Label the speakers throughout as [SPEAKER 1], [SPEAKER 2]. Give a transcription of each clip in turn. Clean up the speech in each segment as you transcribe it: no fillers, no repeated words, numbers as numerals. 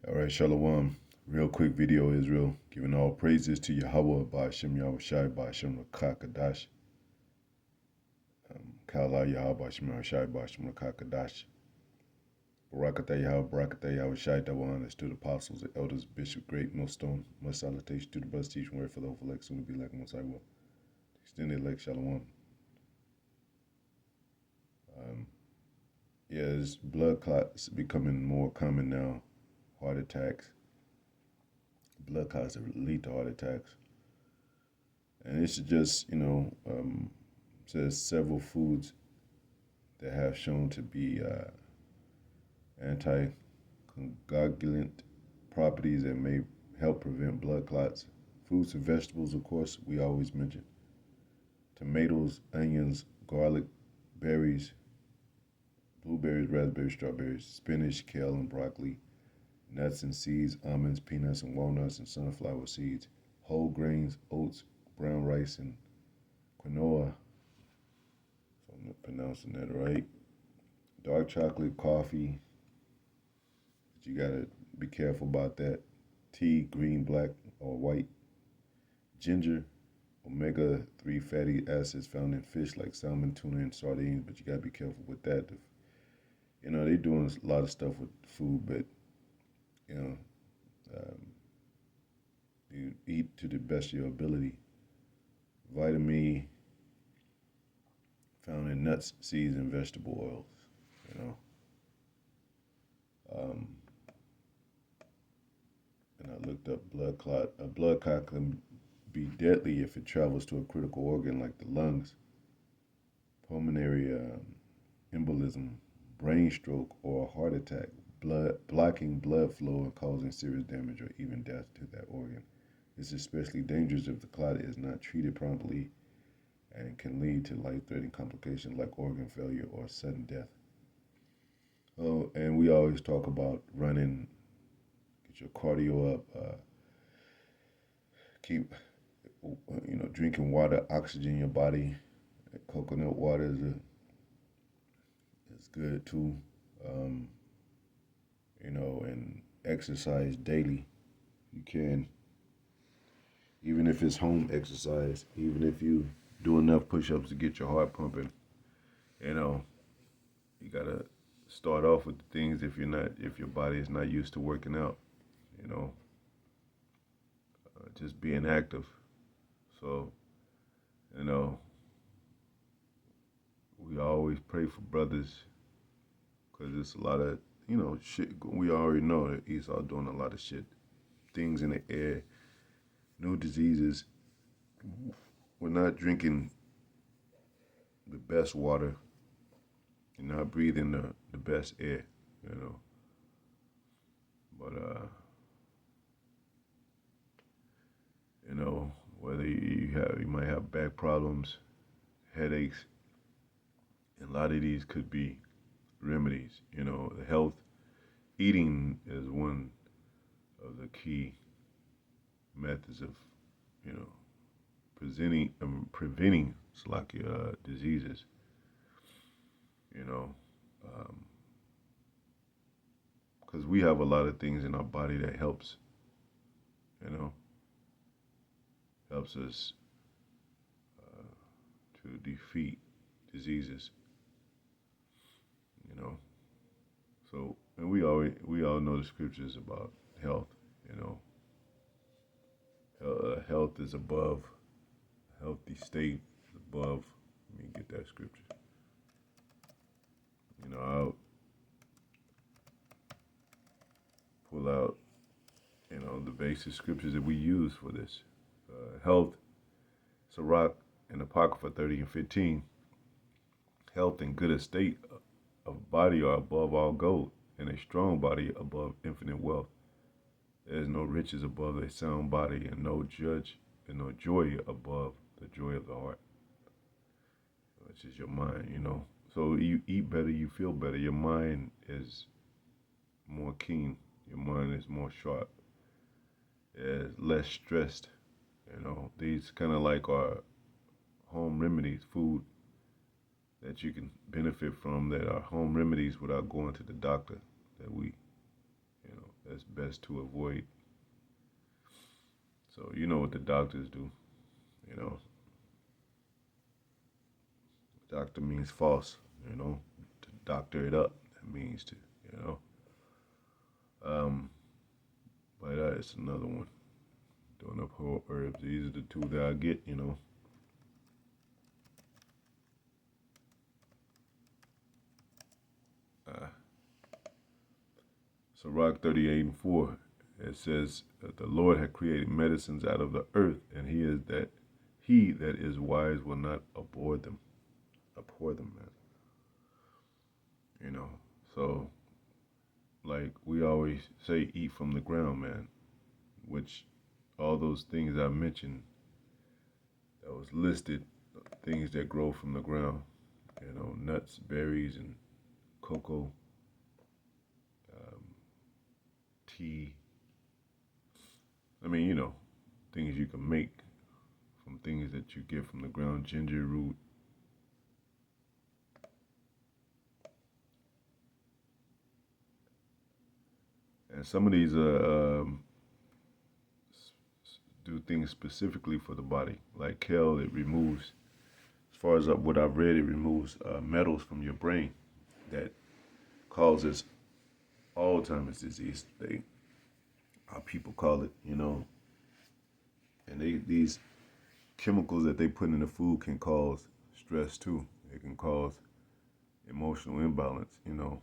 [SPEAKER 1] All right, Shalom. Real quick video, Israel. Giving all praises to Yahweh by Hashem Yahushai by Hashem Rakakadash. Kala Yahweh by Hashem Yahushai by Hashem Rakakadash. Barakatah Yahweh, Barakatah Yahushai, double honors to the apostles, the elders, bishop, great millstone. Much salutation to the brothers teaching word for the hopeful elect, soon to be like once I will. Extended elect, Shalom. Yes, blood clots becoming more common now. Heart attacks. Blood clots that lead to heart attacks. And it's just, says several foods that have shown to be anticoagulant properties that may help prevent blood clots. Fruits and vegetables, of course, we always mention. Tomatoes, onions, garlic, berries, blueberries, raspberries, strawberries, spinach, kale, and broccoli, nuts and seeds, almonds, peanuts, and walnuts, and sunflower seeds, whole grains, oats, brown rice, and quinoa. If I'm not pronouncing that right. Dark chocolate, coffee, but you gotta be careful about that. Tea, green, black, or white. Ginger, omega-3 fatty acids found in fish like salmon, tuna, and sardines, but you gotta be careful with that. They're doing a lot of stuff with food, but you eat to the best of your ability. Vitamin E found in nuts, seeds, and vegetable oils. And I looked up blood clot. A blood clot can be deadly if it travels to a critical organ like the lungs, pulmonary embolism, brain stroke, or a heart attack, blocking blood flow and causing serious damage or even death to that organ. It's especially dangerous if the clot is not treated promptly and can lead to life-threatening complications like organ failure or sudden death. Oh, and we always talk about running, get your cardio up, keep, drinking water, oxygen your body. Coconut water is good too. And exercise daily. You can, even if it's home exercise, even if you do enough push-ups to get your heart pumping, you gotta start off with the things if your body is not used to working out, just being active. So, we always pray for brothers because it's a lot of, shit. We already know that Esau doing a lot of shit, things in the air, new diseases. We're not drinking the best water. You're not breathing the best air, But, whether you might have back problems, headaches, and a lot of these could be remedies. The health, eating is one of the key methods of, preventing diseases. Because we have a lot of things in our body that helps us to defeat diseases. So, and we all know the scriptures about health. Health is above, healthy state is above. Let me get that scripture. I'll pull out, the basic scriptures that we use for this. Health, Sirach and Apocrypha 30 and 15. Health and good estate of body are above all gold, and a strong body above infinite wealth. There is no riches above a sound body, and no joy above the joy of the heart, which is your mind. So you eat better, you feel better. Your mind is more keen. Your mind is more sharp. It's less stressed. These kind of like are home remedies, food that you can benefit from that are home remedies without going to the doctor. That we, it's best to avoid. So you know what the doctors do. You know, doctor means false. You know, to doctor it up. That means to. You know. Um, but it's another one. Doing up whole herbs. These are the two that I get. You know. Uh, so Rock 38:4. It says the Lord had created medicines out of the earth, and he that is wise will not abhor them. Abhor them, man. You know. So like we always say, eat from the ground, man. Which all those things I mentioned that was listed, things that grow from the ground. You know, nuts, berries, and cocoa, um, tea. I mean, you know, things you can make from things that you get from the ground, ginger root. And some of these do things specifically for the body. Like kale, it removes, as far as what I've read, it removes metals from your brain that causes Alzheimer's disease. How people call it, you know. And these chemicals that they put in the food can cause stress too. It can cause emotional imbalance, you know,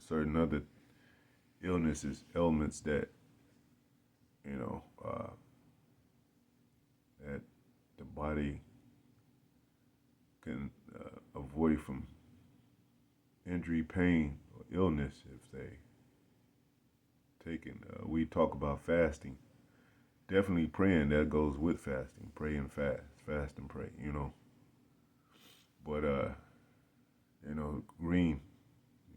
[SPEAKER 1] certain other illnesses, ailments that, you know, that the body can avoid from injury, pain, or illness if they taken. We talk about fasting. Definitely praying, that goes with fasting. Pray and fast and pray, you know. But you know, green,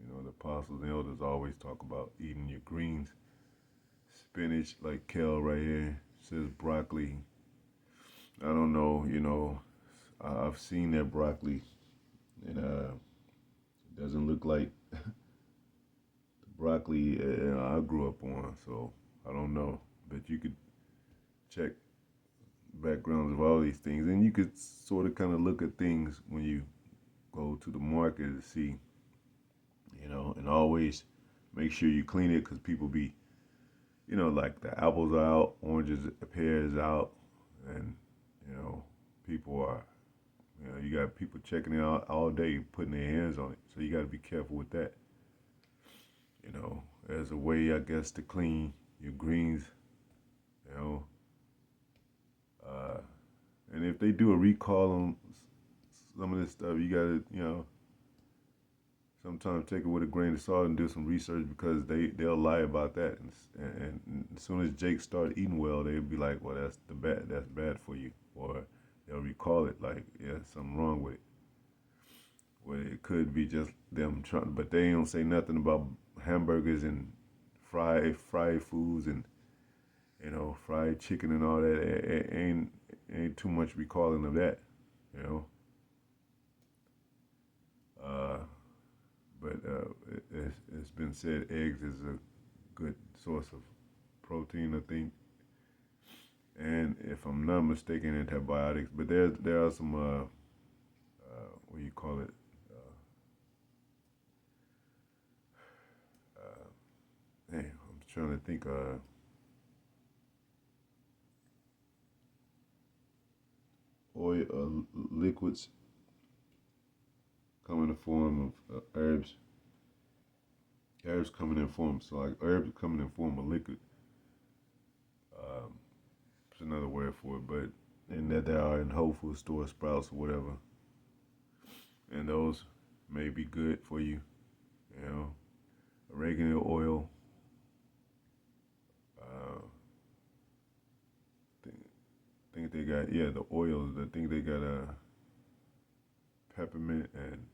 [SPEAKER 1] you know, the apostles and elders always talk about eating your greens. Spinach, like kale right here, says broccoli. I don't know, you know, I've seen that broccoli, and it doesn't look like the broccoli I grew up on, so I don't know. But you could check backgrounds of all these things, and you could sort of kind of look at things when you go to the market to see, you know, and always make sure you clean it because people be, you know, like the apples are out, oranges, pears out, and you know, people are, you know, you got people checking it out all day, putting their hands on it, so you got to be careful with that. You know, as a way, I guess, to clean your greens, you know. Uh, and if they do a recall on some of this stuff, you gotta, you know, sometimes take it with a grain of salt and do some research because they'll lie about that. And as soon as Jake started eating well, they'll be like, well, that's bad for you, or they'll recall it like, yeah, something wrong with it. Well, it could be just them trying, but they don't say nothing about hamburgers and fried foods and, you know, fried chicken and all that. It ain't too much recalling of that, you know. Uh, but it's been said eggs is a good source of protein, I think, and if I'm not mistaken, antibiotics. But there are some what do you call it? Hey, I'm trying to think. Oil liquids come in the form of herbs. Herbs coming in form, so like herbs coming in form of liquid. Um, it's another word for it, but and that they are in Whole Food store, Sprouts, or whatever, and those may be good for you. You know, oregano oil. Uh, think, think they got the oils. I think they got peppermint, and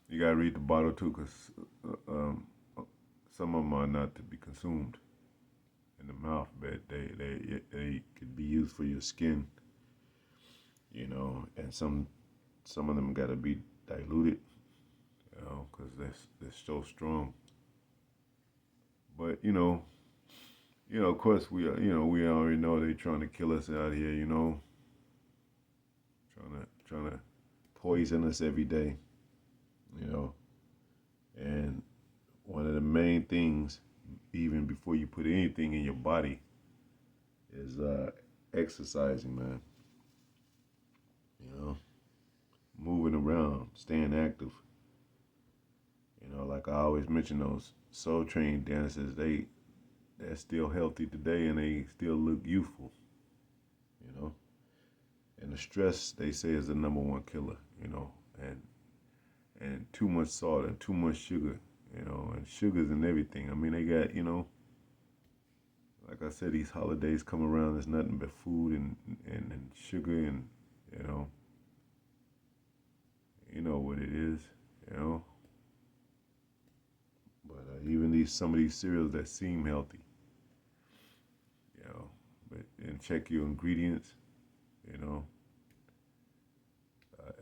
[SPEAKER 1] you gotta read the bottle too, cause some of them are not to be consumed in the mouth, but they could be used for your skin, you know, and some of them gotta be diluted, you know, cause they're so strong. of course we already know they trying to kill us out here. Trying to poison us every day. You know, and one of the main things, even before you put anything in your body, is exercising, man. You know, moving around, staying active. Like I always mention, those Soul Train dancers, they're still healthy today and they still look youthful. You know, and the stress they say is the number one killer. And too much salt and too much sugar. And sugars and everything. I mean, they got like I said, these holidays come around. There's nothing but food and sugar and you know, you know what it is. You know, but even some of these cereals that seem healthy. You know, but and check your ingredients. You know,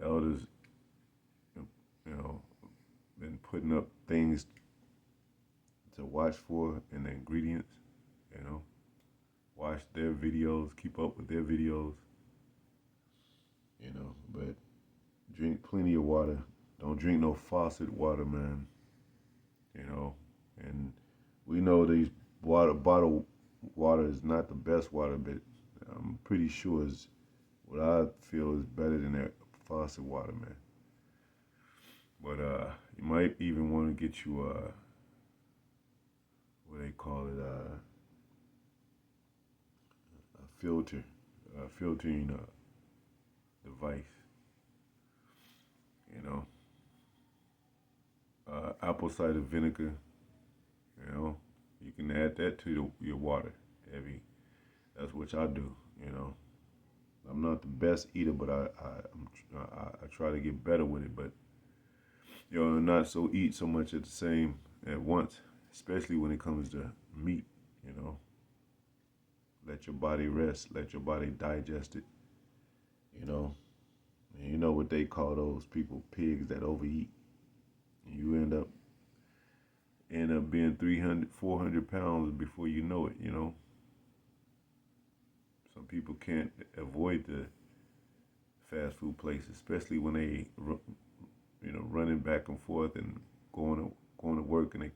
[SPEAKER 1] elders, you know, been putting up things to watch for in the ingredients. You know, watch their videos, keep up with their videos. But drink plenty of water. Don't drink no faucet water, man. And we know these bottled water is not the best water, but I'm pretty sure is what I feel is better than that faucet water, man. But you might even want to get you what they call it, a filtering device. You know, apple cider vinegar. You know, you can add that to your water. That's what I do. I'm not the best eater, but I try to get better with it. But not eat so much at the same at once, especially when it comes to meat. You know, let your body rest, let your body digest it. You know, and you know what they call those people, pigs that overeat. And you end up being 300, 400 pounds before you know it. Some people can't avoid the fast food places, especially when they running back and forth and going to work, and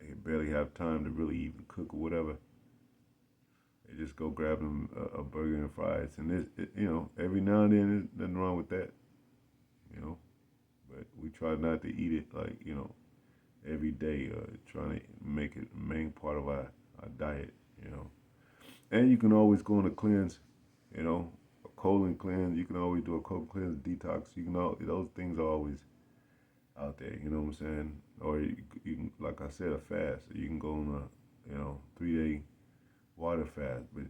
[SPEAKER 1] they barely have time to really even cook or whatever. They just go grab them a burger and fries, and every now and then there's nothing wrong with that. But we try not to eat it like every day, trying to make it a main part of our diet. And you can always go on a cleanse, a colon cleanse. You can always do a colon cleanse, detox. Those things are always out there. You know what I'm saying? Or you can, like I said, a fast. You can go on a 3-day water fast. But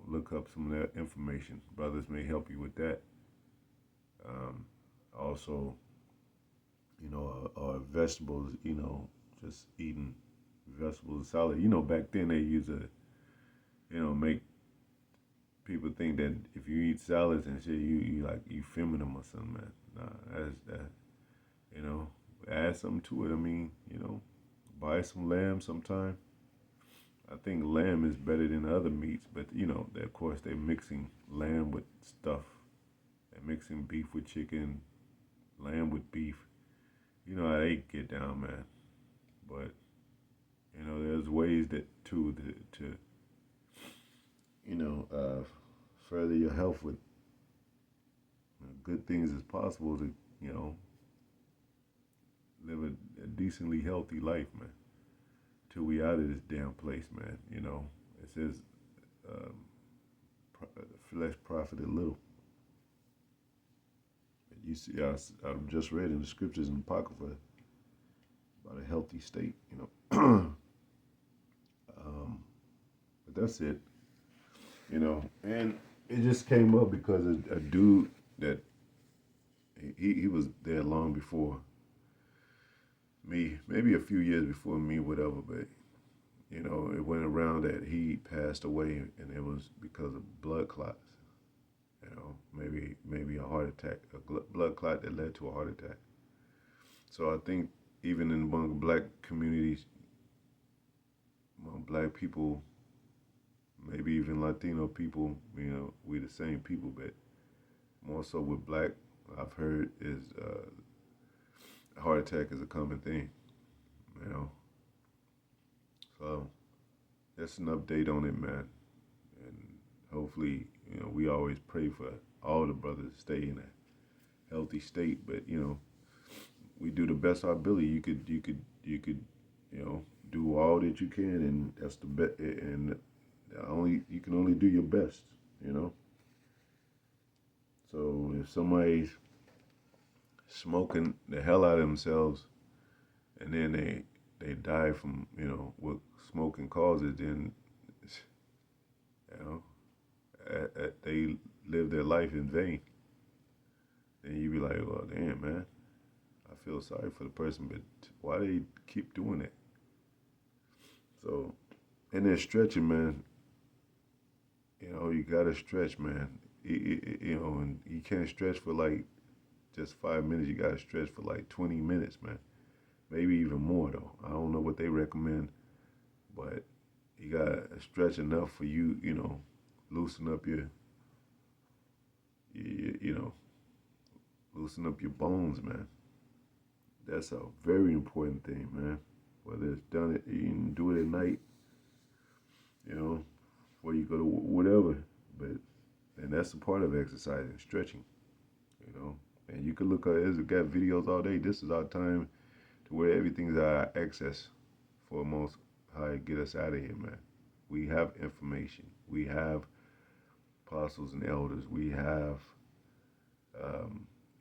[SPEAKER 1] look up some of that information. Brothers may help you with that. Also, or vegetables. Just eating vegetables, salad. Back then they used to, make people think that if you eat salads and shit, you feminine or something, man. Nah, that's that. Add something to it. I mean, buy some lamb sometime. I think lamb is better than other meats, but of course they're mixing lamb with stuff. They're mixing beef with chicken, lamb with beef. You know how they get down, man. But there's ways to further your health with good things as possible to live a decently healthy life, man. Till we out of this damn place, man. It says flesh profited little. You see, I just read in the scriptures in Apocrypha about a healthy state, but that's it, and it just came up because a dude that he was there long before me, maybe a few years before me, whatever, but it went around that he passed away, and it was because of blood clots. Maybe a heart attack, a blood clot that led to a heart attack. So I think even in among black communities, black people, maybe even Latino people, we the same people, but more so with black, I've heard is heart attack is a common thing, you know. So that's an update on it, man. And hopefully, we always pray for all the brothers to stay in a healthy state. But we do the best our ability. You could, do all that you can, and that's the best. And you can only do your best, you know. So if somebody's smoking the hell out of themselves, and then they die from what smoking causes, then you know they live their life in vain. Then you be like, well, damn, man, I feel sorry for the person, but why they keep doing it? So, and then stretching, man. You gotta stretch, man. And you can't stretch for like just 5 minutes. You gotta stretch for like 20 minutes, man. Maybe even more though. I don't know what they recommend, but you gotta stretch enough for loosen up your loosen up your bones, man. That's a very important thing, man. Whether it's done it, you can do it at night, before you go to whatever. But and that's a part of exercising, stretching, And you can look at it, got videos all day. This is our time to where everything's our access for most high get us out of here, man. We have information. We have apostles and elders. We have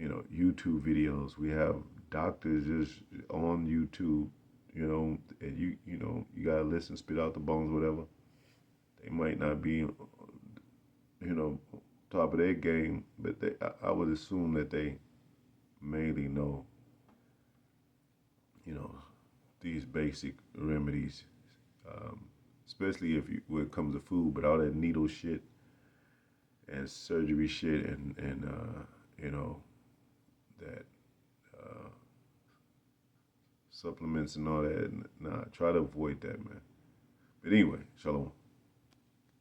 [SPEAKER 1] YouTube videos. We have doctors just on YouTube, and you gotta listen, spit out the bones, whatever. They might not be, top of their game, but I would assume that they mainly know, these basic remedies, especially when it comes to food. But all that needle shit and surgery shit and that supplements and all that. Nah, try to avoid that, man. But anyway, shalom.